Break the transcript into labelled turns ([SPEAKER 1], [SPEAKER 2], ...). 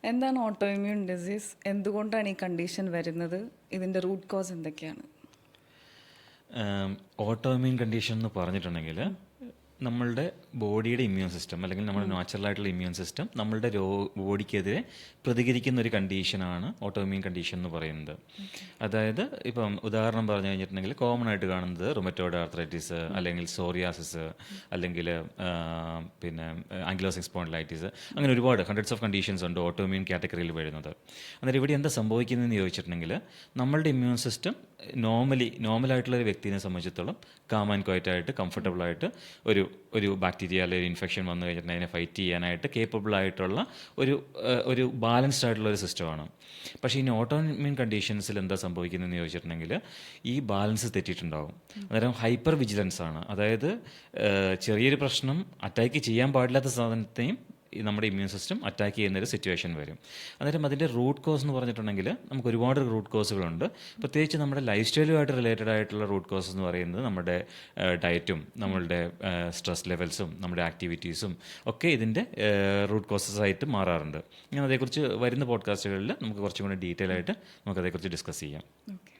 [SPEAKER 1] എന്താണ് auto immune disease? എന്തുകൊണ്ടാണ് ഈ കണ്ടീഷൻ വരുന്നത്? ഇതിൻ്റെ റൂട്ട് കോസ് എന്തൊക്കെയാണ്?
[SPEAKER 2] ഓട്ടോ ഇമ്മ്യൂൺ കണ്ടീഷൻ എന്ന് പറഞ്ഞിട്ടുണ്ടെങ്കിൽ നമ്മളുടെ ബോഡിയുടെ ഇമ്മ്യൂൺ സിസ്റ്റം അല്ലെങ്കിൽ നമ്മുടെ നാച്ചുറലായിട്ടുള്ള ഇമ്മ്യൂൺ സിസ്റ്റം നമ്മളുടെ ബോഡിക്കെതിരെ പ്രതികരിക്കുന്ന ഒരു കണ്ടീഷനാണ് ഓട്ടോ ഇമ്മ്യൂൺ കണ്ടീഷൻ എന്ന് പറയുന്നത്. അതായത് ഇപ്പം ഉദാഹരണം പറഞ്ഞു കഴിഞ്ഞിട്ടുണ്ടെങ്കിൽ കോമൺ ആയിട്ട് കാണുന്നത് റുമറ്റോയ്ഡ് ആർത്രൈറ്റിസ് അല്ലെങ്കിൽ സോറിയാസിസ് അല്ലെങ്കിൽ പിന്നെ ആങ്കിലോസിംഗ് സ്പോണ്ടിലൈറ്റിസ്, അങ്ങനെ ഒരുപാട് ഹൺഡ്രഡ്സ് ഓഫ് കണ്ടീഷൻസ് ഉണ്ട് ഓട്ടോ ഇമ്മ്യൂൺ കാറ്റഗറിയിൽ വരുന്നത്. അന്നേരം ഇവിടെ എന്താ സംഭവിക്കുന്നതെന്ന് ചോദിച്ചിട്ടുണ്ടെങ്കിൽ നമ്മളുടെ ഇമ്മ്യൂൺ സിസ്റ്റം നോർമലായിട്ടുള്ള ഒരു വ്യക്തിയെ സംബന്ധിച്ചിടത്തോളം കാം ആൻഡ് ക്വയറ്റായിട്ട് കംഫർട്ടബിളായിട്ട് ഒരു ബാക്ടീരിയ അല്ലെങ്കിൽ ഒരു ഇൻഫെക്ഷൻ വന്നു കഴിഞ്ഞിട്ടുണ്ടെങ്കിൽ അതിനെ ഫൈറ്റ് ചെയ്യാനായിട്ട് കേപ്പബിൾ ആയിട്ടുള്ള ഒരു ബാലൻസ്ഡ് ആയിട്ടുള്ള ഒരു സിസ്റ്റമാണ്. പക്ഷേ ഈ ഓട്ടോ ഇമ്മ്യൂൺ കണ്ടീഷൻസിൽ എന്താ സംഭവിക്കുന്നതെന്ന് ചോദിച്ചിട്ടുണ്ടെങ്കിൽ ഈ ബാലൻസ് തെറ്റിയിട്ടുണ്ടാവും. അന്നേരം ഹൈപ്പർ വിജിലൻസ് ആണ്. അതായത് ചെറിയൊരു പ്രശ്നം അറ്റാക്ക് ചെയ്യാൻ പാടില്ലാത്ത സാധനത്തെയും നമ്മുടെ ഇമ്മ്യൂൺ സിസ്റ്റം അറ്റാക്ക് ചെയ്യുന്നൊരു സിറ്റുവേഷൻ വരും. അന്നേരം അതിൻ്റെ റൂട്ട് കോസ് എന്ന് പറഞ്ഞിട്ടുണ്ടെങ്കിൽ നമുക്ക് ഒരുപാട് റൂട്ട് കോസുകളുണ്ട്. പ്രത്യേകിച്ച് നമ്മുടെ ലൈഫ് സ്റ്റൈലുമായിട്ട് റിലേറ്റഡ് ആയിട്ടുള്ള റൂട്ട് കോസ് എന്ന് പറയുന്നത് നമ്മുടെ ഡയറ്റും നമ്മളുടെ സ്ട്രെസ് ലെവൽസും നമ്മുടെ ആക്ടിവിറ്റീസും ഒക്കെ ഇതിൻ്റെ റൂട്ട് കോസസ് ആയിട്ട് മാറാറുണ്ട്. ഞാൻ അതേക്കുറിച്ച് വരുന്ന പോഡ്കാസ്റ്റുകളിൽ നമുക്ക് കുറച്ചും കൂടി ഡീറ്റെയിൽ ആയിട്ട് നമുക്കതേക്കുറിച്ച് ഡിസ്കസ് ചെയ്യാം.
[SPEAKER 1] ഓക്കെ.